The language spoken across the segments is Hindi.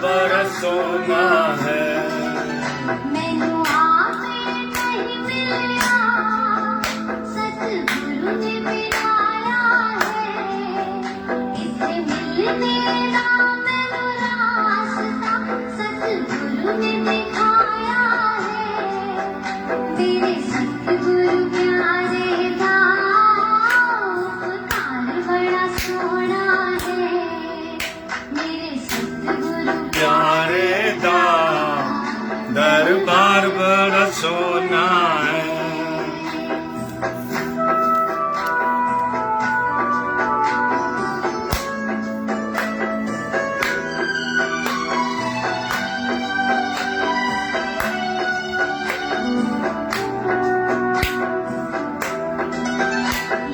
बरसोना है। मैनू आपे नहीं मिलिया सतगुरु ने मिलाया है। इत्थे मिलने दा मैनू रास्ता सतगुरु ने दिखाया है। मेरे सतगुरु प्यारे दा उपकार बड़ा सोहना है। मेरे सतगुरु प्यारे दा दरबार बड़ा सोना है।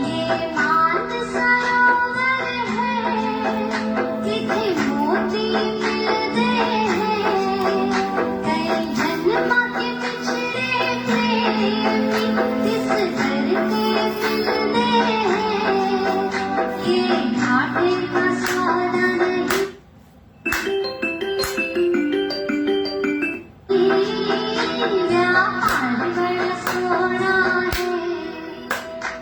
ये मान सरोवर है इथे मोती मिलते हैं। कई जन्म के पिछड़े प्रेमी इस करके मिलते हैं। ये घाटे का सौदा नहीं व्यापार बड़ा सोना है।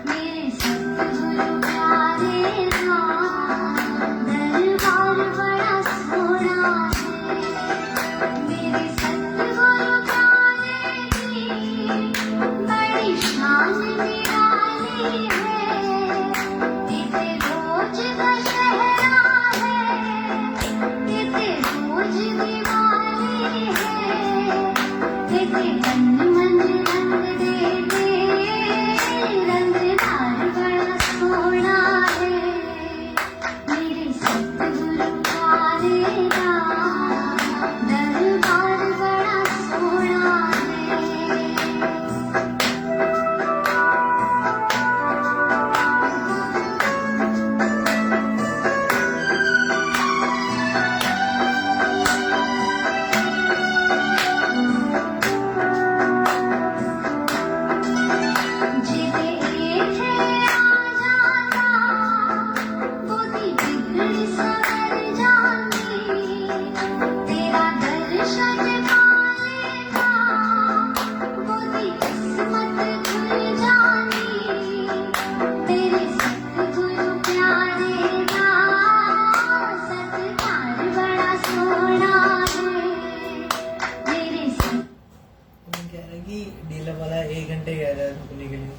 मेरे सतगुरु प्यारे दा दरबार बड़ा सोहना है। मेरे सतगुरु प्यारे दी बड़ी शान निराली है। इते रोज दशहरा है, इते रोज दिवाली है। इते तन मन रंग दे रंगदार बड़ा सोहना है। मेरे सतगुरु प्यारे दा दरबार बड़ा सोहना है। जिदे एथे आ जाता बोधी बिगड़ी सवर जानी। तेरा दर्शन पालेगा बोधी किस्मत खुल जानी। तेरे सतगुरु प्यारे दा सत्कार बड़ा सोहना है। मेरे मैं कह रहा है कि डीलर वाला 1 घंटे कह रहा है रुकने के लिए।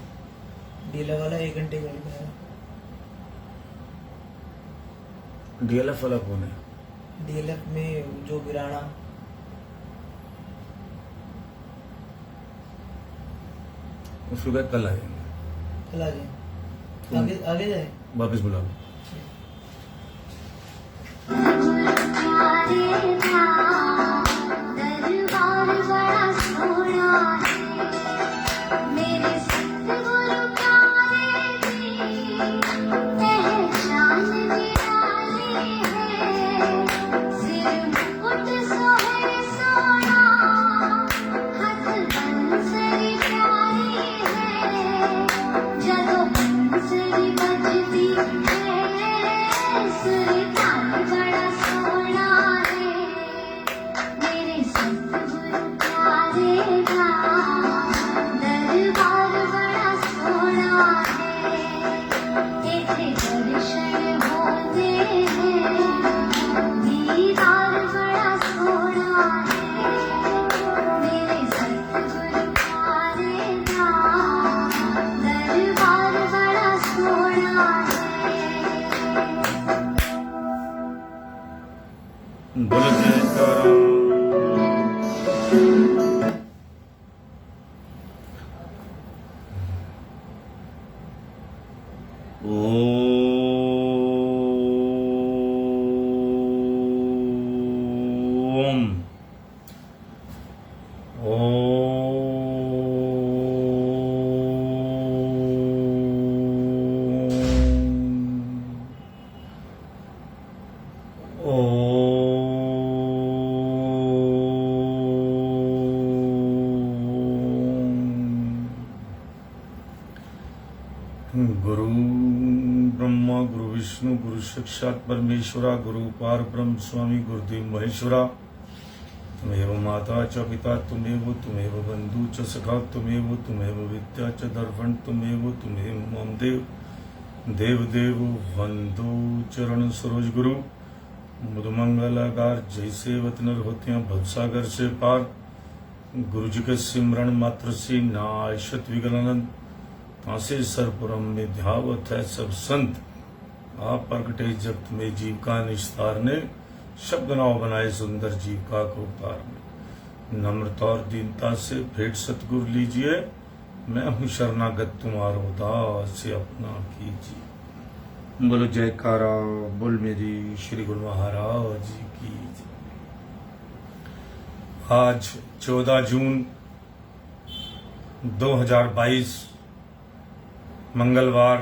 डीलर वाला 1 घंटे के लिए कह रहा है। डीएलएफ वाला कौन है? डीएलएफ में जो गिराना उसको क्या कल आएंगे? चला जाए आगे आगे जाए। वापस बुला लो। प्यारे दा दरबार बड़ा सोहना है। मेरे सतगुरु प्यारे दी पहचान निराली है। सिर मुकुट सोहे सोना हथ बंसरी प्यारी है। जदों बंसरी बजती है सुर ताल बड़ा सोहना है। मेरे सतगुरु प्यारे दा दरबार बड़ा सोहना है। इथे दर्शन होते हैं दीदार बड़ा सोहना है। मेरे सतगुरु प्यारे दा दरबार बड़ा सोहना है। बोलो जय सीताराम। ओम गुरु ब्रह्मा गुरु विष्णु गुरु साक्षात परमेश्वरा गुरु पार ब्रह्म स्वामी गुरुदेव महेश्वरा तुमेव माता च पिता तुमेव तुमेव बंधु च सखा तुमेव तुमेव विद्या च दर्पण तुमेव तुमेव मम देव देव देव वंदो चरण सरोज गुरु मुदमंगलाकार जैसे वतनर होते हैं भवसागर से पार गुरु जी के सिमरण मात्र से नाशत विगलानंद तासे सरपुरम में ध्यावत है सब संत आप प्रगटे जगत में जीव का निस्तार ने शब्द नाव बनाए सुंदर जीव का को तार नम्रता और दीनता से भेंट सतगुरु लीजिए मैं हूँ शरणागत तुम्हारो दास से अपना कीजिए। बोलो जयकारा बोल मेरी श्री गुरु महाराज जी की जय। आज 14 जून 2022 मंगलवार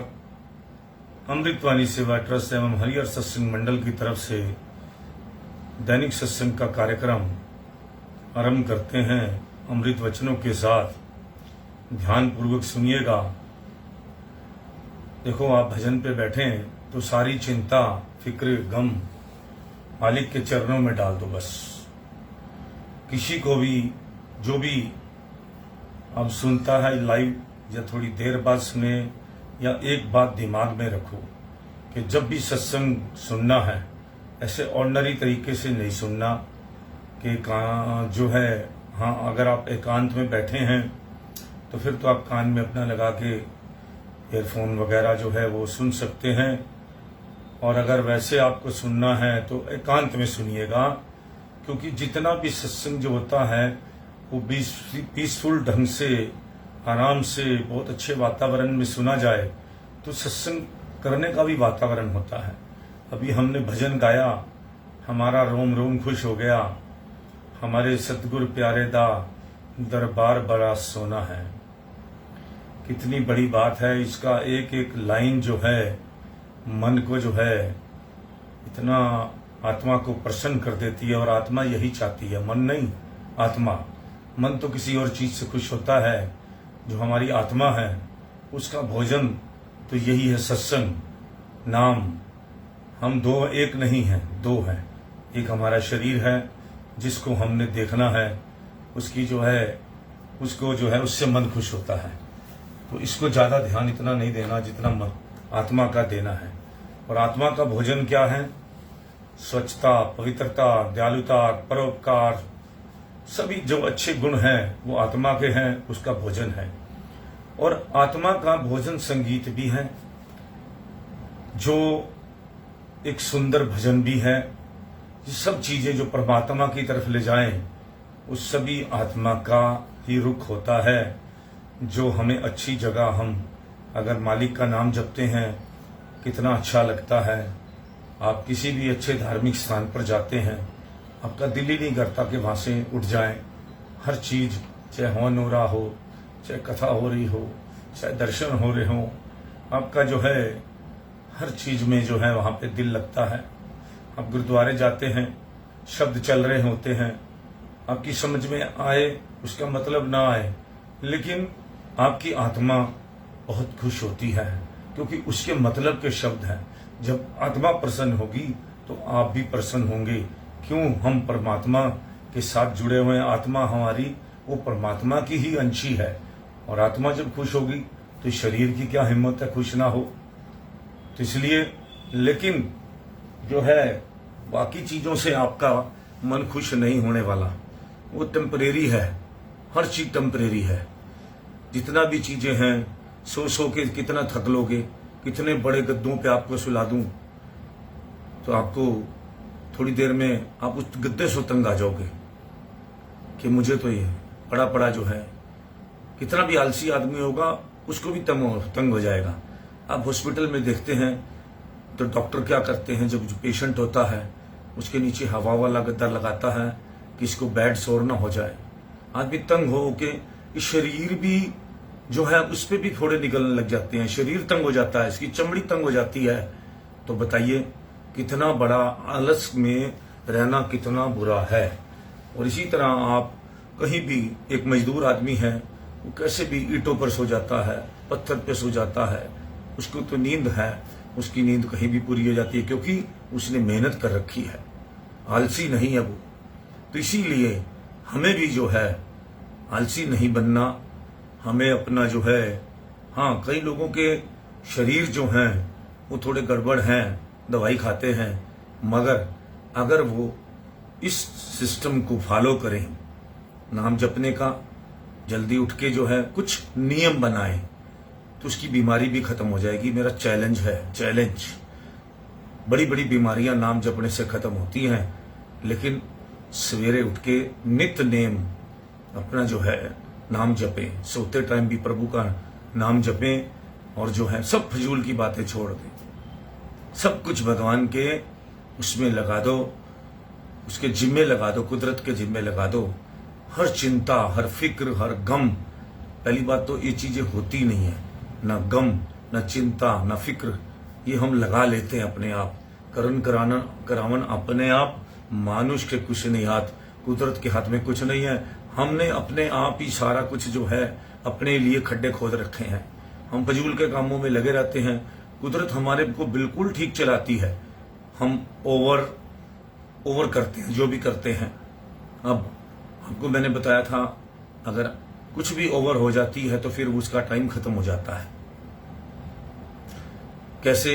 अमृतवाणी सेवा ट्रस्ट एवं हरिहर सत्संग मंडल की तरफ से दैनिक सत्संग का कार्यक्रम आरंभ करते हैं। अमृत वचनों के साथ ध्यान पूर्वक सुनिएगा। देखो, आप भजन पे बैठे हैं तो सारी चिंता फिक्र गम मालिक के चरणों में डाल दो। बस किसी को भी जो भी अब सुनता है लाइव या थोड़ी देर बाद सुने, या एक बात दिमाग में रखो कि जब भी सत्संग सुनना है ऐसे ऑर्डिनरी तरीके से नहीं सुनना कि जो है, हाँ, अगर आप एकांत में बैठे हैं तो फिर तो आप कान में अपना लगा के ईयरफोन वगैरह जो है वो सुन सकते हैं। और अगर वैसे आपको सुनना है तो एकांत में सुनिएगा, क्योंकि जितना भी सत्संग जो होता है वो पीसफुल ढंग से आराम से बहुत अच्छे वातावरण में सुना जाए तो सत्संग करने का भी वातावरण होता है। अभी हमने भजन गाया, हमारा रोम रोम खुश हो गया। हमारे सतगुरु प्यारे दा दरबार बड़ा सोना है। कितनी बड़ी बात है। इसका एक एक लाइन जो है मन को जो है इतना आत्मा को प्रसन्न कर देती है। और आत्मा यही चाहती है, मन नहीं, आत्मा। मन तो किसी और चीज से खुश होता है, जो हमारी आत्मा है उसका भोजन तो यही है सत्संग नाम। हम दो एक नहीं हैं, दो हैं। एक हमारा शरीर है जिसको हमने देखना है, उसकी जो है उसको जो है उससे मन खुश होता है। तो इसको ज्यादा ध्यान इतना नहीं देना जितना मन आत्मा का देना है। और आत्मा का भोजन क्या है? स्वच्छता, पवित्रता, दयालुता, परोपकार, सभी जो अच्छे गुण हैं वो आत्मा के हैं, उसका भोजन है। और आत्मा का भोजन संगीत भी है, जो एक सुंदर भजन भी है। ये सब चीजें जो परमात्मा की तरफ ले जाएं, उस सभी आत्मा का ही रुख होता है। जो हमें अच्छी जगह, हम अगर मालिक का नाम जपते हैं कितना अच्छा लगता है। आप किसी भी अच्छे धार्मिक स्थान पर जाते हैं, आपका दिल ही नहीं करता कि वहां से उठ जाएं। हर चीज, चाहे हवन हो रहा हो, चाहे कथा हो रही हो, चाहे दर्शन हो रहे हो, आपका जो है हर चीज में जो है वहां पे दिल लगता है। आप गुरुद्वारे जाते हैं, शब्द चल रहे होते हैं, आपकी समझ में आए उसका मतलब ना आए, लेकिन आपकी आत्मा बहुत खुश होती है, क्योंकि उसके मतलब के शब्द हैं। जब आत्मा प्रसन्न होगी तो आप भी प्रसन्न होंगे। क्यों? हम परमात्मा के साथ जुड़े हुए हैं। आत्मा हमारी वो परमात्मा की ही अंशी है। और आत्मा जब खुश होगी तो शरीर की क्या हिम्मत है खुश ना हो। तो इसलिए, लेकिन जो है बाकी चीजों से आपका मन खुश नहीं होने वाला, वो टेम्परेरी है। हर चीज टेम्परेरी है। जितना भी चीजें हैं, सो के कितना थक लोगे। कितने बड़े गद्दों पे आपको सुला दूं तो आपको थोड़ी देर में आप उस गद्दे से तंग आ जाओगे कि मुझे तो ये पड़ा पड़ा जो है। कितना भी आलसी आदमी होगा उसको भी तंग हो जाएगा। आप हॉस्पिटल में देखते हैं तो डॉक्टर क्या करते हैं, जब जो पेशेंट होता है उसके नीचे हवा वाला गद्दा लगाता है कि इसको बेड सोर ना हो जाए। आदमी तंग हो के शरीर भी जो है उस पर भी फोड़े निकलने लग जाते हैं। शरीर तंग हो जाता है, इसकी चमड़ी तंग हो जाती है। तो बताइए कितना बड़ा आलस में रहना कितना बुरा है। और इसी तरह आप कहीं भी, एक मजदूर आदमी है, वो कैसे भी ईंटों पर सो जाता है, पत्थर पे सो जाता है, उसको तो नींद है, उसकी नींद कहीं भी पूरी हो जाती है, क्योंकि उसने मेहनत कर रखी है, आलसी नहीं है वो। तो इसीलिए हमें भी जो है आलसी नहीं बनना, हमें अपना जो है, हाँ कई लोगों के शरीर जो हैं वो थोड़े गड़बड़ हैं, दवाई खाते हैं, मगर अगर वो इस सिस्टम को फॉलो करें, नाम जपने का, जल्दी उठ के जो है कुछ नियम बनाएं, तो उसकी बीमारी भी खत्म हो जाएगी। मेरा चैलेंज है, चैलेंज। बड़ी बड़ी बीमारियां नाम जपने से खत्म होती हैं, लेकिन सवेरे उठ के नित्य नेम अपना जो है नाम जपें, सोते टाइम भी प्रभु का नाम जपें, और जो है सब फजूल की बातें छोड़ दें, सब कुछ भगवान के उसमें लगा दो, उसके जिम्मे लगा दो, कुदरत के जिम्मे लगा दो। हर चिंता, हर फिक्र, हर गम, पहली बात तो ये चीजें होती नहीं है, ना गम, ना चिंता, ना फिक्र, ये हम लगा लेते हैं अपने आप। करण करावन अपने आप, मानुष के कुछ नहीं हाथ, कुदरत के हाथ में कुछ नहीं है। हमने अपने आप ही सारा कुछ जो है अपने लिए खड्डे खोद रखे हैं। हम फजूल के कामों में लगे रहते हैं, कुदरत हमारे को बिल्कुल ठीक चलाती है, हम ओवर करते हैं जो भी करते हैं। अब आपको मैंने बताया था, अगर कुछ भी ओवर हो जाती है तो फिर उसका टाइम खत्म हो जाता है। कैसे?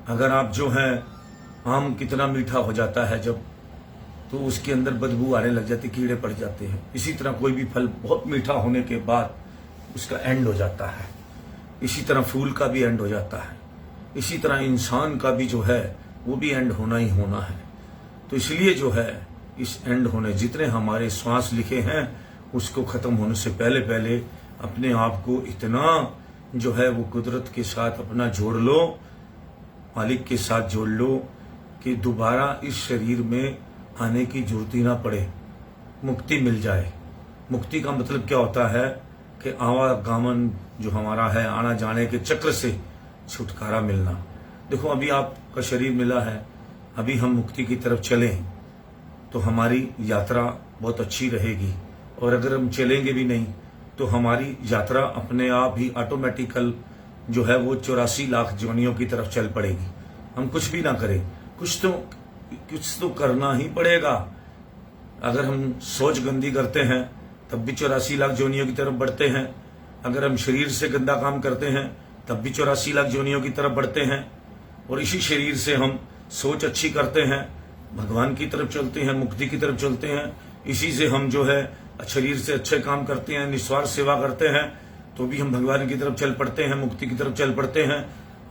अगर आप जो है, आम कितना मीठा हो जाता है जब, तो उसके अंदर बदबू आने लग जाती, कीड़े पड़ जाते हैं। इसी तरह कोई भी फल बहुत मीठा होने के बाद उसका एंड हो जाता है। इसी तरह फूल का भी एंड हो जाता है। इसी तरह इंसान का भी जो है वो भी एंड होना ही होना है। तो इसलिए जो है इस एंड होने, जितने हमारे श्वास लिखे हैं उसको खत्म होने से पहले पहले अपने आप को इतना जो है वो कुदरत के साथ अपना जोड़ लो, मालिक के साथ जोड़ लो, कि दोबारा इस शरीर में आने की जरूरत ही ना पड़े, मुक्ति मिल जाए। मुक्ति का मतलब क्या होता है कि आवागमन जो हमारा है, आना जाने के चक्र से छुटकारा मिलना। देखो अभी आपका शरीर मिला है, अभी हम मुक्ति की तरफ चलें तो हमारी यात्रा बहुत अच्छी रहेगी, और अगर हम चलेंगे भी नहीं तो हमारी यात्रा अपने आप ही ऑटोमेटिकल जो है वो 84 लाख जोनियों की तरफ चल पड़ेगी। हम कुछ भी ना करें, कुछ तो करना ही पड़ेगा। अगर हम सोच गंदी करते हैं तब भी 84 लाख जोनियों की तरफ बढ़ते हैं। अगर हम शरीर से गंदा काम करते हैं तब भी 84 लाख जोनियों की तरफ बढ़ते हैं। और इसी शरीर से हम सोच अच्छी करते हैं, भगवान की तरफ चलते हैं, मुक्ति की तरफ चलते हैं। इसी से हम जो है शरीर से अच्छे काम करते हैं, निस्वार्थ सेवा करते हैं, तो भी हम भगवान की तरफ चल पड़ते हैं, मुक्ति की तरफ चल पड़ते हैं।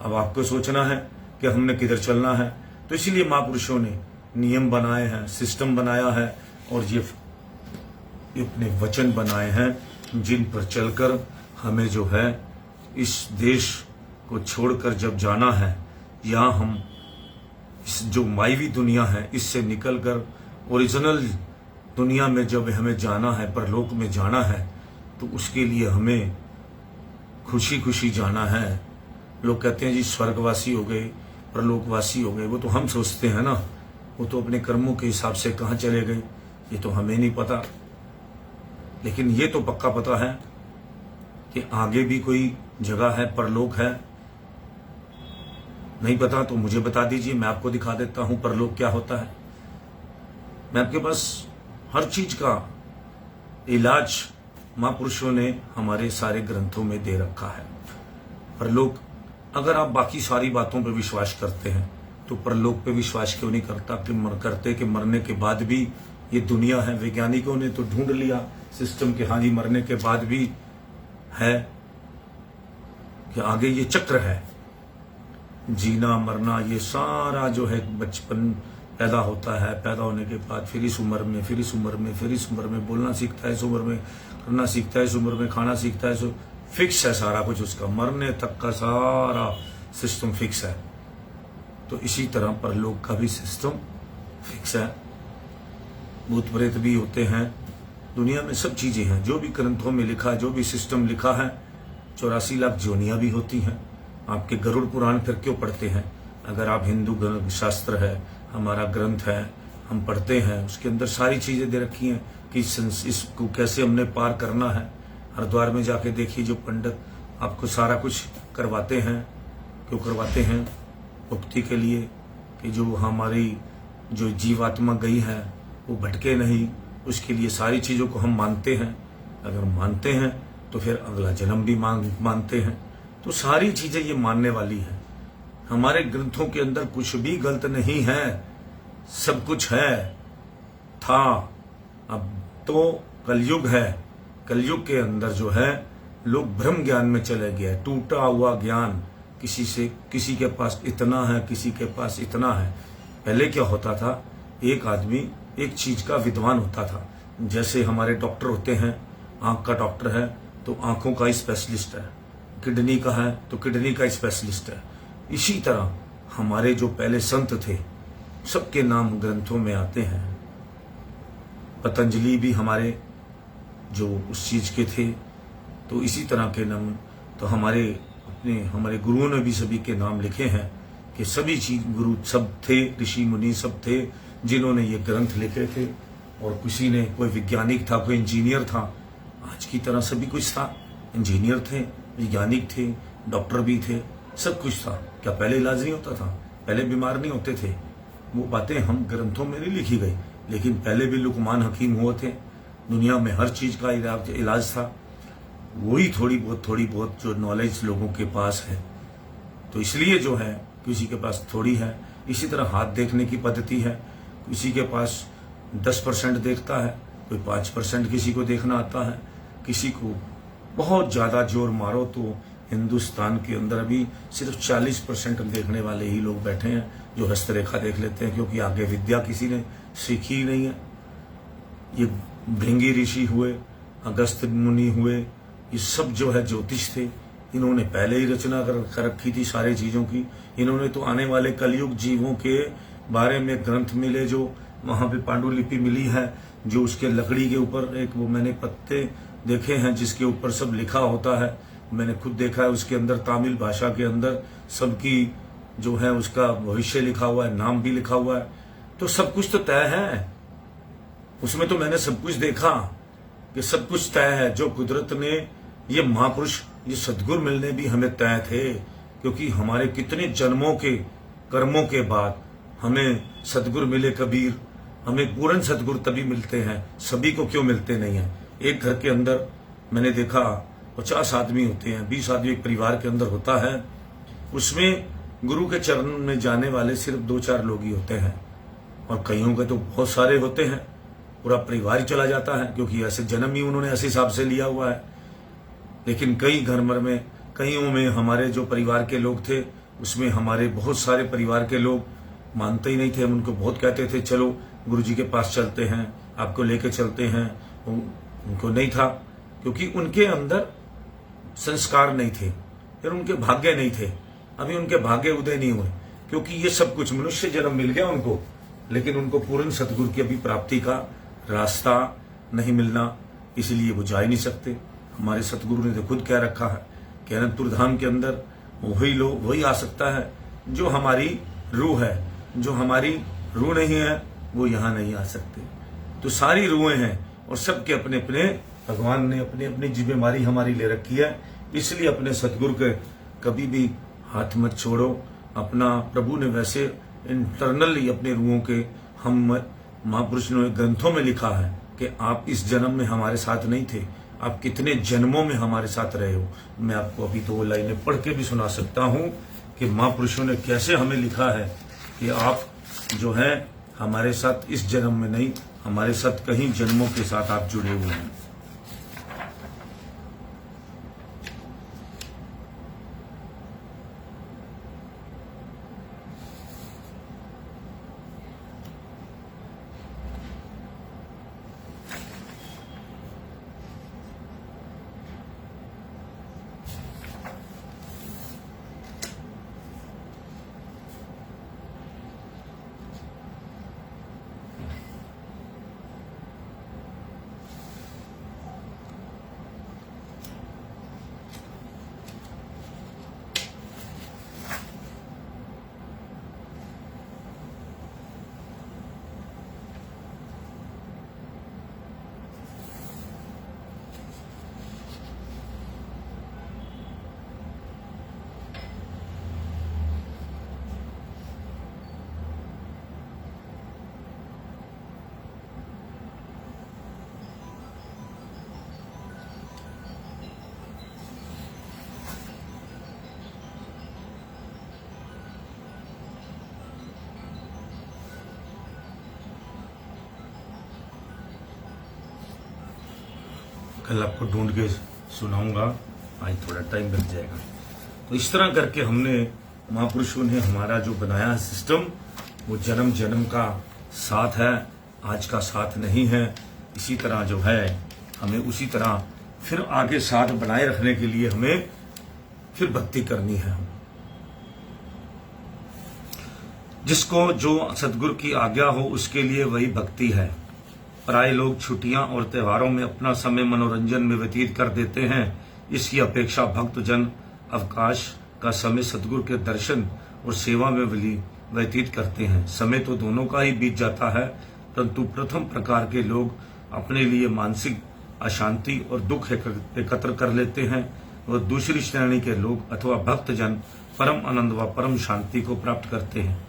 अब आपको सोचना है कि हमने किधर चलना है। तो इसीलिए महापुरुषों ने नियम बनाए हैं, सिस्टम बनाया है, और ये अपने वचन बनाए हैं, जिन पर चलकर हमें जो है इस देश को छोड़कर जब जाना है, या हम इस जो मायवी दुनिया है इससे निकलकर ओरिजिनल दुनिया में जब हमें जाना है, परलोक में जाना है, तो उसके लिए हमें खुशी खुशी जाना है। लोग कहते हैं जी स्वर्गवासी हो गए, परलोकवासी हो गए, वो तो हम सोचते हैं ना, वो तो अपने कर्मों के हिसाब से कहाँ चले गए ये तो हमें नहीं पता। लेकिन ये तो पक्का पता है कि आगे भी कोई जगह है, परलोक है। नहीं पता तो मुझे बता दीजिए, मैं आपको दिखा देता हूं परलोक क्या होता है। मैं आपके पास हर चीज का इलाज महापुरुषों ने हमारे सारे ग्रंथों में दे रखा है। परलोक, अगर आप बाकी सारी बातों पर विश्वास करते हैं तो परलोक पे विश्वास क्यों नहीं करते कि मरने के बाद भी ये दुनिया है। वैज्ञानिकों ने तो ढूंढ लिया सिस्टम के, हाँ जी मरने के बाद भी है, कि आगे ये चक्र है, जीना मरना, ये सारा जो है बचपन पैदा होता है, पैदा होने के बाद फिर इस उम्र में, फिर इस उम्र में, फिर इस उम्र में बोलना सीखता है, इस उम्र में करना सीखता है, इस उम्र में खाना सीखता है, सो फिक्स है सारा कुछ उसका, मरने तक का सारा सिस्टम फिक्स है। तो इसी तरह परलोक का भी सिस्टम फिक्स है। भूत प्रेत भी होते हैं, दुनिया में सब चीजें हैं, जो भी ग्रंथों में लिखा, जो भी सिस्टम लिखा है। 84 लाख जोनियां भी होती हैं। आपके गरुड़ पुराण फिर क्यों पढ़ते हैं? अगर आप हिंदू शास्त्र है, हमारा ग्रंथ है, हम पढ़ते हैं, उसके अंदर सारी चीजें दे रखी हैं कि इसको कैसे हमने पार करना है। हरिद्वार में जाके देखिए, जो पंडित आपको सारा कुछ करवाते हैं, क्यों करवाते हैं? मुक्ति के लिए, कि जो हमारी जो जीवात्मा गई है वो भटके नहीं, उसके लिए सारी चीज़ों को हम मानते हैं। अगर मानते हैं तो फिर अगला जन्म भी मानते हैं। तो सारी चीज़ें ये मानने वाली हैं। हमारे ग्रंथों के अंदर कुछ भी गलत नहीं है, सब कुछ है, था। अब तो कलयुग है, कलयुग के अंदर जो है लोग भ्रम ज्ञान में चले गए, टूटा हुआ ज्ञान। किसी के पास इतना है, किसी के पास इतना है। पहले क्या होता था, एक आदमी एक चीज का विद्वान होता था। जैसे हमारे डॉक्टर होते हैं, आंख का डॉक्टर है तो आंखों का स्पेशलिस्ट है, किडनी का है तो किडनी का स्पेशलिस्ट है। इसी तरह हमारे जो पहले संत थे सबके नाम ग्रंथों में आते हैं। पतंजलि भी हमारे जो उस चीज के थे, तो इसी तरह के नाम तो हमारे गुरुओं ने भी सभी के नाम लिखे हैं कि सभी चीज गुरु सब थे, ऋषि मुनि सब थे जिन्होंने ये ग्रंथ लिखे थे। और किसी ने, कोई वैज्ञानिक था, कोई इंजीनियर था, आज की तरह सभी कुछ था। इंजीनियर थे, वैज्ञानिक थे, डॉक्टर भी थे, सब कुछ था। क्या पहले इलाज नहीं होता था? पहले बीमार नहीं होते थे? वो बातें हम ग्रंथों में नहीं लिखी गई, लेकिन पहले भी लुकमान हकीम हुए थे। दुनिया में हर चीज का इलाज था। वही थोड़ी बहुत जो नॉलेज लोगों के पास है, तो इसलिए जो है किसी के पास थोड़ी है। इसी तरह हाथ देखने की पद्धति है, किसी के पास 10% देखता है, कोई 5% किसी को देखना आता है, किसी को बहुत ज्यादा जोर मारो तो हिंदुस्तान के अंदर अभी सिर्फ 40% देखने वाले ही लोग बैठे हैं जो हस्तरेखा देख लेते हैं, क्योंकि आगे विद्या किसी ने सीखी ही नहीं है। ये भृंगी ऋषि हुए, अगस्त मुनि हुए, ये सब जो है ज्योतिष थे, इन्होंने पहले ही रचना कर रखी थी सारी चीजों की। इन्होंने तो आने वाले कलयुग जीवों के बारे में ग्रंथ मिले, जो वहां पे पांडुलिपि मिली है, जो उसके लकड़ी के ऊपर एक वो मैंने पत्ते देखे हैं जिसके ऊपर सब लिखा होता है। मैंने खुद देखा है, उसके अंदर तमिल भाषा के अंदर सबकी जो है उसका भविष्य लिखा हुआ है, नाम भी लिखा हुआ है। तो सब कुछ तो तय है उसमें। तो मैंने सब कुछ देखा कि सब कुछ तय है। जो कुदरत ने, ये महापुरुष, ये सदगुरु मिलने भी हमें तय थे, क्योंकि हमारे कितने जन्मों के कर्मों के बाद हमें सदगुरु मिले। कबीर, हमें पूर्ण सदगुरु तभी मिलते हैं, सभी को क्यों मिलते नहीं है। एक घर के अंदर मैंने देखा 50 आदमी होते हैं, 20 आदमी एक परिवार के अंदर होता है, उसमें गुरु के चरण में जाने वाले सिर्फ 2-4 लोग ही होते हैं, और कईयों के तो बहुत सारे होते हैं, पूरा परिवार ही चला जाता है, क्योंकि ऐसे जन्म ही उन्होंने ऐसे हिसाब से लिया हुआ है। लेकिन कई घर में, कईयों में हमारे जो परिवार के लोग थे, उसमें हमारे बहुत सारे परिवार के लोग मानते ही नहीं थे। हम उनको बहुत कहते थे चलो गुरु जी के पास चलते हैं, आपको लेके चलते हैं। उनको नहीं था, क्योंकि उनके अंदर संस्कार नहीं थे, फिर उनके भाग्य नहीं थे। अभी उनके भाग्य उदय नहीं हुए, क्योंकि ये सब कुछ मनुष्य जन्म मिल गया उनको, लेकिन उनको पूर्ण सतगुरु की अभी प्राप्ति का रास्ता नहीं मिलना, इसलिए वो जा ही नहीं सकते। हमारे सतगुरु ने तो खुद कह रखा है कि अनंतपुर धाम के अंदर वही आ सकता है जो हमारी रूह है। जो हमारी रूह नहीं है वो यहाँ नहीं आ सकते। तो सारी रूहें हैं, और सबके अपने अपने भगवान ने अपनी अपनी जिम्मेदारी हमारी ले रखी है। इसलिए अपने सतगुरु के कभी भी हाथ मत छोड़ो। अपना प्रभु ने वैसे इंटरनली अपने रूहों के, हम महापुरुष ने ग्रंथों में लिखा है कि आप इस जन्म में हमारे साथ नहीं थे, आप कितने जन्मों में हमारे साथ रहे हो। मैं आपको अभी 2 लाइनें पढ़ के भी सुना सकता हूं कि महापुरुषों ने कैसे हमें लिखा है कि आप जो है हमारे साथ इस जन्म में नहीं, हमारे साथ कहीं जन्मों के साथ आप जुड़े हुए हैं। कल आपको ढूंढ के सुनाऊंगा, आज थोड़ा टाइम लग जाएगा। तो इस तरह करके हमने महापुरुषों ने हमारा जो बनाया है सिस्टम, वो जन्म जन्म का साथ है, आज का साथ नहीं है। इसी तरह जो है हमें उसी तरह फिर आगे साथ बनाए रखने के लिए हमें फिर भक्ति करनी है। जिसको जो सदगुरु की आज्ञा हो उसके लिए वही भक्ति है। प्राय लोग छुट्टियां और त्योहारों में अपना समय मनोरंजन में व्यतीत कर देते हैं। इसकी अपेक्षा भक्तजन अवकाश का समय सदगुरु के दर्शन और सेवा में व्यतीत करते हैं। समय तो दोनों का ही बीत जाता है, परंतु प्रथम प्रकार के लोग अपने लिए मानसिक अशांति और दुख एकत्र कर लेते हैं, और दूसरी श्रेणी के लोग अथवा भक्तजन परम आनंद व परम शांति को प्राप्त करते हैं।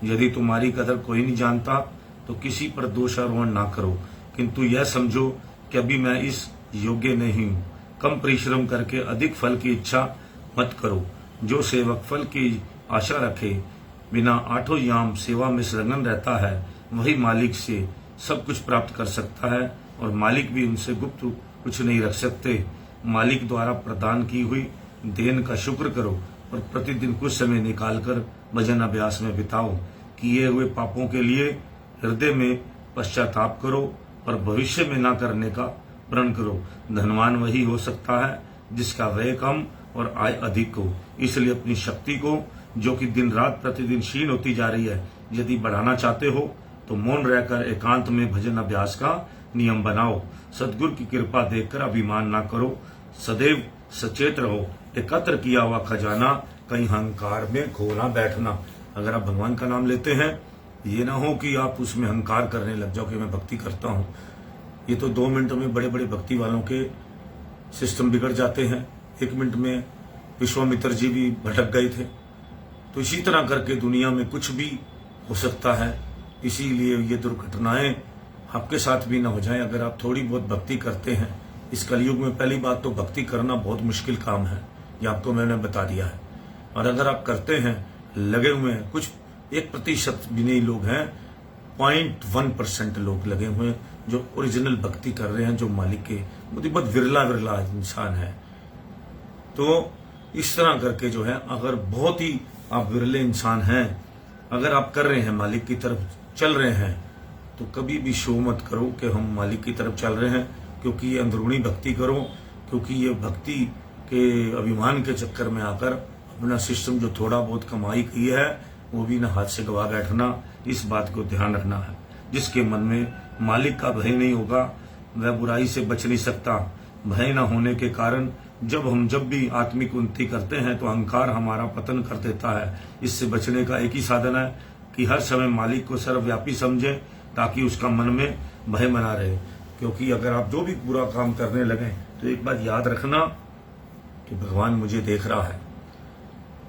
यदि तुम्हारी कदर कोई नहीं जानता तो किसी पर दोषारोपण ना करो, किंतु यह समझो कि अभी मैं इस योग्य नहीं हूँ। कम परिश्रम करके अधिक फल की इच्छा मत करो। जो सेवक फल की आशा रखे बिना आठों याम सेवा में संलग्न रहता है, वही मालिक से सब कुछ प्राप्त कर सकता है, और मालिक भी उनसे गुप्त कुछ नहीं रख सकते। मालिक द्वारा प्रदान की हुई देन का शुक्र करो और प्रतिदिन कुछ समय निकालकर भजन अभ्यास में बिताओ। किए हुए पापों के लिए हृदय में पश्चाताप करो और भविष्य में ना करने का प्रण करो। धनवान वही हो सकता है जिसका व्यय कम और आय अधिक हो। इसलिए अपनी शक्ति को, जो कि दिन रात प्रतिदिन क्षीण होती जा रही है, यदि बढ़ाना चाहते हो तो मौन रहकर एकांत में भजन अभ्यास का नियम बनाओ। सदगुरु की कृपा देखकर अभिमान ना करो, सदैव सचेत रहो। एकत्र किया हुआ खजाना कहीं अहंकार में खो ना बैठना। अगर आप भगवान का नाम लेते हैं, ये ना हो कि आप उसमें अहंकार करने लग जाओ कि मैं भक्ति करता हूँ। ये तो 2 मिनट में बड़े बड़े भक्ति वालों के सिस्टम बिगड़ जाते हैं। 1 मिनट में विश्वामित्र जी भी भटक गए थे। तो इसी तरह करके दुनिया में कुछ भी हो सकता है। इसीलिए ये दुर्घटनाएं आपके साथ भी ना हो जाए अगर आप थोड़ी बहुत भक्ति करते हैं। इस कलयुग में पहली बात तो भक्ति करना बहुत मुश्किल काम है, ये आपको मैंने बता दिया है। और अगर आप करते हैं, लगे हुए हैं, कुछ 1% भी नहीं लोग हैं, 0.1% लोग लगे हुए हैं जो ओरिजिनल भक्ति कर रहे हैं, जो मालिक के बहुत विरला इंसान है। तो इस तरह करके जो है, अगर बहुत ही आप विरले इंसान हैं, अगर आप कर रहे हैं, मालिक की तरफ चल रहे हैं, तो कभी भी शो मत करो कि हम मालिक की तरफ चल रहे हैं, क्योंकि ये अंदरूनी भक्ति करो। क्योंकि ये भक्ति के अभिमान के चक्कर में आकर अपना सिस्टम जो थोड़ा बहुत कमाई की है वो भी ना हाथ से गवा बैठना, इस बात को ध्यान रखना है। जिसके मन में मालिक का भय नहीं होगा वह बुराई से बच नहीं सकता। भय न होने के कारण जब भी आत्मिक उन्नति करते हैं तो अहंकार हमारा पतन कर देता है। इससे बचने का एक ही साधन है कि हर समय मालिक को सर्वव्यापी समझें, ताकि उसका मन में भय बना रहे। क्योंकि अगर आप जो भी बुरा काम करने लगे तो एक बात याद रखना कि भगवान मुझे देख रहा है।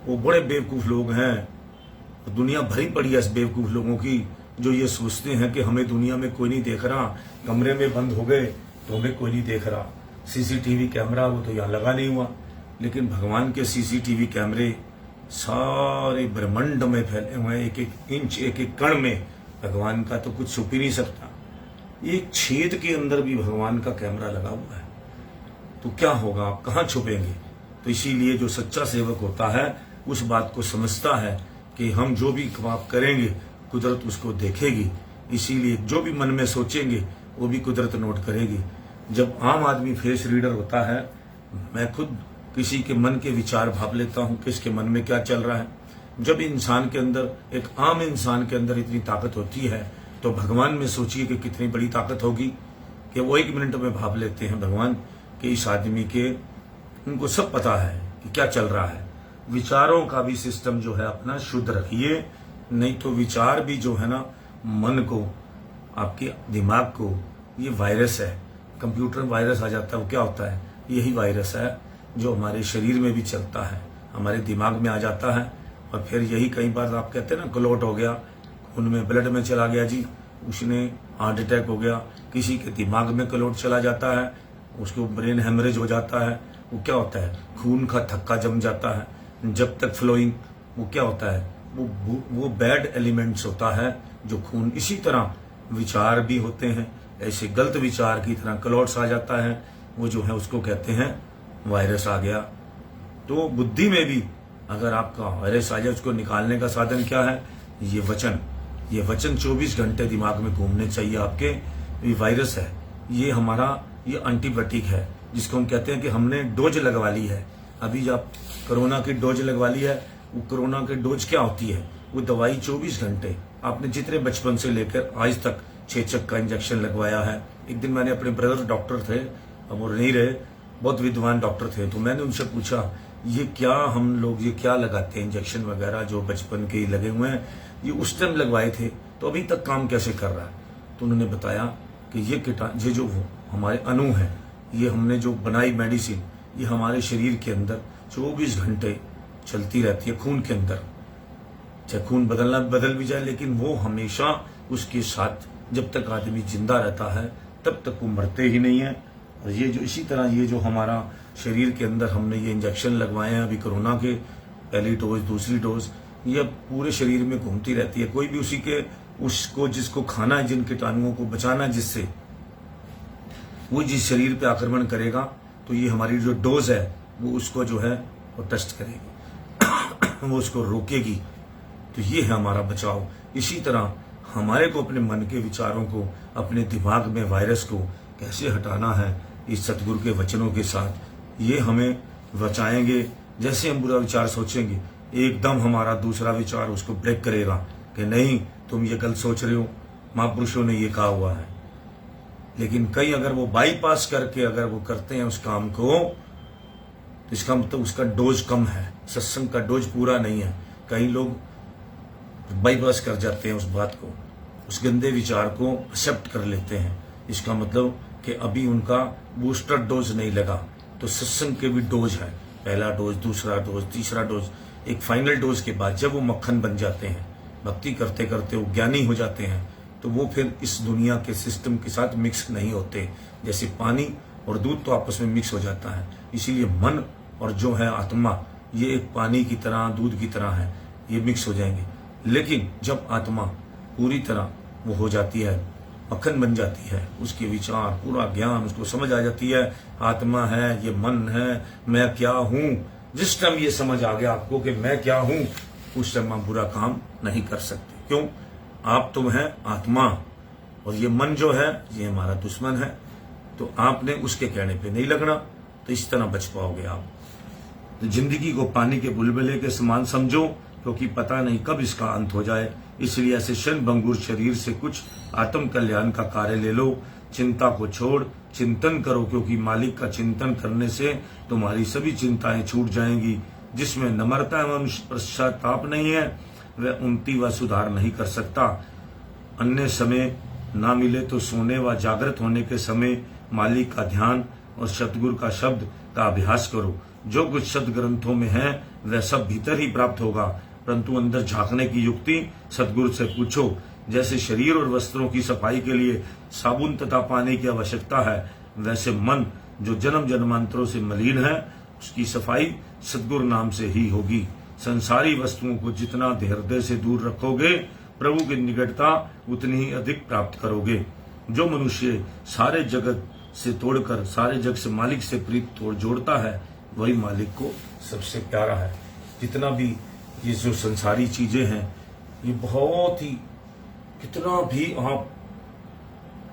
वो बड़े बेवकूफ लोग हैं, दुनिया भरी पड़ी है इस बेवकूफ लोगों की, जो ये सोचते हैं कि हमें दुनिया में कोई नहीं देख रहा, कमरे में बंद हो गए तो हमें कोई नहीं देख रहा। सीसीटीवी कैमरा वो तो यहाँ लगा नहीं हुआ, लेकिन भगवान के सीसीटीवी कैमरे सारे ब्रह्मांड में फैले हुए हैं। एक एक इंच, एक एक कण में भगवान का तो कुछ छुप ही नहीं सकता। एक छेद के अंदर भी भगवान का कैमरा लगा हुआ है, तो क्या होगा, आप कहाँ छुपेंगे। तो इसीलिए जो सच्चा सेवक होता है उस बात को समझता है कि हम जो भी पाप करेंगे कुदरत उसको देखेगी। इसीलिए जो भी मन में सोचेंगे वो भी कुदरत नोट करेगी। जब आम आदमी फेस रीडर होता है, मैं खुद किसी के मन के विचार भाप लेता हूँ, किसके मन में क्या चल रहा है। जब इंसान के अंदर, एक आम इंसान के अंदर इतनी ताकत होती है, तो भगवान में सोचिए कि कितनी बड़ी ताकत होगी कि वो 1 मिनट में भाप लेते हैं भगवान के इस आदमी के। उनको सब पता है कि क्या चल रहा है। विचारों का भी सिस्टम जो है अपना शुद्ध रखिए, नहीं तो विचार भी जो है ना, मन को, आपके दिमाग को, ये वायरस है। कंप्यूटर वायरस आ जाता है, वो क्या होता है, यही वायरस है जो हमारे शरीर में भी चलता है, हमारे दिमाग में आ जाता है। और फिर यही कई बार आप कहते हैं ना, क्लॉट हो गया, खून में, ब्लड में चला गया जी, उसने हार्ट अटैक हो गया। किसी के दिमाग में क्लॉट चला जाता है, उसको ब्रेन हेमरेज हो जाता है। वो क्या होता है, खून का थक्का जम जाता है। जब तक फ्लोइंग, वो क्या होता है, वो बैड एलिमेंट्स होता है जो खून। इसी तरह विचार भी होते हैं, ऐसे गलत विचार की तरह क्लॉट्स आ जाता है। वो जो है उसको कहते हैं वायरस आ गया। तो बुद्धि में भी अगर आपका वायरस आ जाए, उसको निकालने का साधन क्या है? ये वचन 24 घंटे दिमाग में घूमने चाहिए आपके। ये वायरस है, ये हमारा ये एंटीबायोटिक है, जिसको हम कहते हैं कि हमने डोज लगवा ली है। अभी जब कोरोना की डोज लगवा ली है, वो कोरोना की डोज क्या होती है? वो दवाई 24 घंटे आपने जितने बचपन से लेकर आज तक 6 का इंजेक्शन लगवाया है। एक दिन मैंने अपने ब्रदर डॉक्टर थे, अब वो नहीं रहे, बहुत विद्वान डॉक्टर थे, तो मैंने उनसे पूछा ये क्या हम लोग ये क्या लगाते हैं इंजेक्शन वगैरह जो बचपन के लगे हुए हैं, ये उस टाइम लगवाए थे तो अभी तक काम कैसे कर रहा है? तो उन्होंने बताया कि ये जो हमारे अणु हैं, ये हमने जो बनाई मेडिसिन, ये हमारे शरीर के अंदर 24 घंटे चलती रहती है खून के अंदर। चाहे खून बदल भी जाए, लेकिन वो हमेशा उसके साथ जब तक आदमी जिंदा रहता है तब तक वो मरते ही नहीं है। और ये जो इसी तरह ये जो हमारा शरीर के अंदर हमने ये इंजेक्शन लगवाए हैं अभी कोरोना के, पहली डोज दूसरी डोज, ये पूरे शरीर में घूमती रहती है। कोई भी उसी के उसको जिसको खाना है, जिन कीटाणुओं को बचाना है, जिससे वो जिस शरीर पे आक्रमण करेगा तो ये हमारी जो डोज है वो उसको जो है वो टेस्ट करेगी वो उसको रोकेगी। तो ये है हमारा बचाव। इसी तरह हमारे को अपने मन के विचारों को, अपने दिमाग में वायरस को कैसे हटाना है इस सतगुरु के वचनों के साथ, ये हमें बचाएंगे। जैसे हम बुरा विचार सोचेंगे, एकदम हमारा दूसरा विचार उसको ब्रेक करेगा कि नहीं तुम ये गलत सोच रहे हो, महापुरुषों ने ये कहा हुआ है। लेकिन कई अगर वो बाईपास करके अगर वो करते हैं उस काम को, तो इसका मतलब उसका डोज कम है, सत्संग का डोज पूरा नहीं है। कई लोग बाईपास कर जाते हैं उस बात को, उस गंदे विचार को एक्सेप्ट कर लेते हैं। इसका मतलब कि अभी उनका बूस्टर डोज नहीं लगा। तो सत्संग के भी डोज है, पहला डोज, दूसरा डोज, तीसरा डोज, एक फाइनल डोज के बाद जब वो मक्खन बन जाते हैं, भक्ति करते करते वो ज्ञानी हो जाते हैं, तो वो फिर इस दुनिया के सिस्टम के साथ मिक्स नहीं होते। जैसे पानी और दूध तो आपस में मिक्स हो जाता है, इसीलिए मन और जो है आत्मा, ये एक पानी की तरह, दूध की तरह है, ये मिक्स हो जाएंगे। लेकिन जब आत्मा पूरी तरह वो हो जाती है, मक्खन बन जाती है, उसके विचार, पूरा ज्ञान उसको समझ आ जाती है, आत्मा है, ये मन है, मैं क्या हूं। जिस टाइम ये समझ आ गया आपको कि मैं क्या हूं, उस टाइम आप बुरा काम नहीं कर सकते। क्यों? आप तो हैं आत्मा, और ये मन जो है ये हमारा दुश्मन है। तो आपने उसके कहने पे नहीं लगना, तो इस तरह बच पाओगे आप। तो जिंदगी को पानी के बुलबुले के समान समझो, क्योंकि पता नहीं कब इसका अंत हो जाए। इसलिए ऐसे क्षण भंगुर शरीर से कुछ आत्म कल्याण का कार्य ले लो। चिंता को छोड़ चिंतन करो, क्योंकि मालिक का चिंतन करने से तुम्हारी सभी चिंताएं छूट जाएंगी। जिसमें नम्रता एवं पश्चाताप नहीं है, वह उन्नति व सुधार नहीं कर सकता। अन्य समय ना मिले तो सोने व जागृत होने के समय मालिक का ध्यान और सतगुरु का शब्द का अभ्यास करो। जो कुछ सदग्रंथों में है वह सब भीतर ही प्राप्त होगा, परंतु अंदर झांकने की युक्ति सतगुरु से पूछो। जैसे शरीर और वस्त्रों की सफाई के लिए साबुन तथा पानी की आवश्यकता है, वैसे मन जो जन्म जन्मांतरों से मलिन है, उसकी सफाई सतगुरु नाम से ही होगी। संसारी वस्तुओं को जितना हृदय से दूर रखोगे, प्रभु की निकटता उतनी ही अधिक प्राप्त करोगे। जो मनुष्य सारे जगत से तोड़कर सारे जग से मालिक से प्रीत तोड़ जोड़ता है, वही मालिक को सबसे प्यारा है। जितना भी ये जो संसारी चीजें हैं, ये बहुत ही, कितना भी आप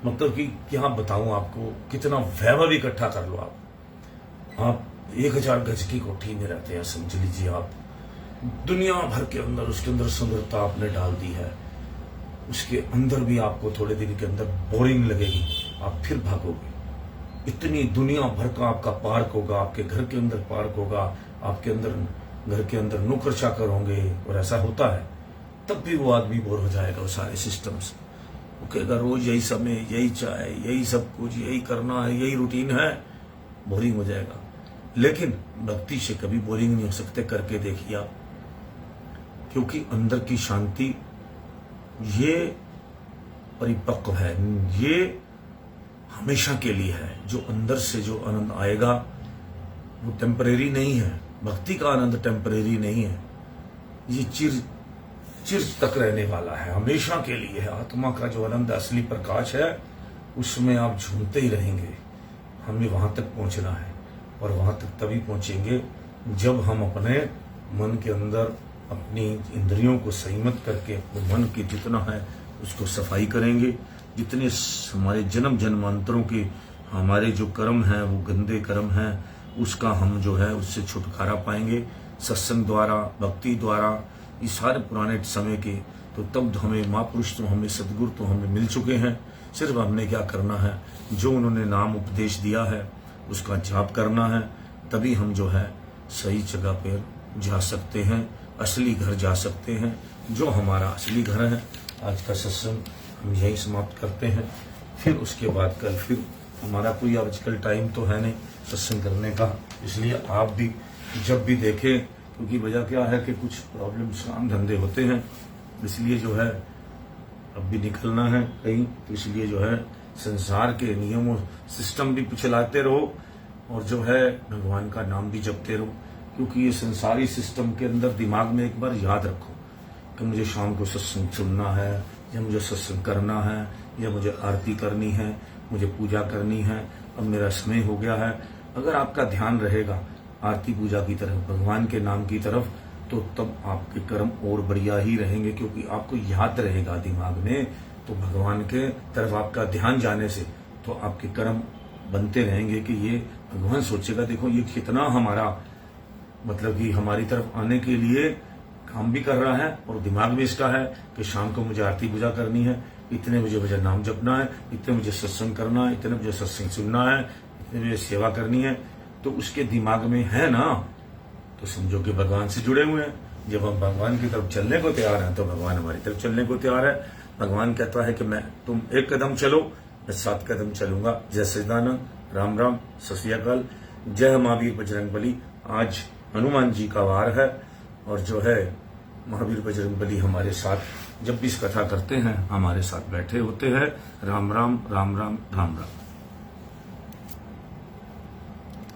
मतलब कि क्या बताऊं आपको, कितना वैभव इकट्ठा कर लो आप 1000 गज की कोठी में रहते हैं, समझ लीजिए आप। दुनिया भर के अंदर उसके अंदर सुंदरता आपने डाल दी है, उसके अंदर भी आपको थोड़े दिन के अंदर बोरिंग लगेगी, आप फिर भागोगे। इतनी दुनिया भर का आपका पार्क होगा, आपके घर के अंदर पार्क होगा, आपके अंदर घर के अंदर नौकर चाकर होंगे, और ऐसा होता है, तब भी वो आदमी बोर हो जाएगा वो सारे सिस्टम से। वो कहेगा रोज यही समय, यही चाय, यही सब कुछ, यही करना है, यही रूटीन है, बोरिंग हो जाएगा। लेकिन भक्ति से कभी बोरिंग नहीं हो सकते, करके देखिए आप, क्योंकि अंदर की शांति ये परिपक्व है, ये हमेशा के लिए है। जो अंदर से जो आनंद आएगा वो टेम्परेरी नहीं है, भक्ति का आनंद टेम्परेरी नहीं है, ये चिर तक रहने वाला है, हमेशा के लिए है। आत्मा का जो आनंद असली प्रकाश है, उसमें आप झूमते ही रहेंगे। हमें वहां तक पहुंचना है, और वहां तक तभी पहुंचेंगे जब हम अपने मन के अंदर अपनी इंद्रियों को संयमित करके अपने मन के जितना है उसको सफाई करेंगे। जितने हमारे जन्म जन्मांतरों के हमारे जो कर्म हैं वो गंदे कर्म हैं, उसका हम जो है उससे छुटकारा पाएंगे सत्संग द्वारा, भक्ति द्वारा, ये सारे पुराने समय के। तो तब हमें महापुरुष तो हमें सदगुरु तो हमें मिल चुके हैं, सिर्फ हमने क्या करना है, जो उन्होंने नाम उपदेश दिया है उसका जाप करना है, तभी हम जो है सही जगह पर जा सकते हैं, असली घर जा सकते हैं, जो हमारा असली घर है। आज का सत्संग हम यही समाप्त करते हैं। फिर उसके बाद कल फिर हमारा कोई आजकल टाइम तो है नहीं सत्संग करने का, इसलिए आप भी जब भी देखें, क्योंकि वजह क्या है कि कुछ प्रॉब्लम्स काम धंधे होते हैं, इसलिए जो है अब भी निकलना है कहीं, तो इसलिए जो है संसार के नियमों सिस्टम भी चलाते रहो और जो है भगवान का नाम भी जपते रहो। क्योंकि ये संसारी सिस्टम के अंदर दिमाग में एक बार याद रखो कि मुझे शाम को सत्संग सुनना है, या मुझे सत्संग करना है, या मुझे आरती करनी है, मुझे पूजा करनी है, अब मेरा समय हो गया है। अगर आपका ध्यान रहेगा आरती पूजा की तरफ, भगवान के नाम की तरफ, तो तब आपके कर्म और बढ़िया ही रहेंगे, क्योंकि आपको याद रहेगा दिमाग में। तो भगवान के तरफ आपका ध्यान जाने से तो आपके कर्म बनते रहेंगे कि ये भगवान सोचेगा देखो ये कितना हमारा मतलब कि हमारी तरफ आने के लिए काम भी कर रहा है, और दिमाग में इसका है कि शाम को मुझे आरती पूजा करनी है, इतने मुझे नाम जपना है, इतने मुझे सत्संग करना है, इतने मुझे सत्संग सुनना है, इतने मुझे सेवा करनी है। तो उसके दिमाग में है ना, तो समझो कि भगवान से जुड़े हुए हैं। जब हम भगवान की तरफ चलने को तैयार हैं तो भगवान हमारी तरफ चलने को तैयार है। भगवान कहता है कि तुम 1 कदम चलो, मैं 7 कदम चलूंगा। जय सच्चिदानंद, राम राम, सत श्री अकाल, जय महावीर बजरंगबली। आज हनुमान जी का वार है, और जो है महावीर बजरंगबली हमारे साथ जब भी इस कथा करते हैं हमारे साथ बैठे होते हैं। राम राम, राम राम, राम राम।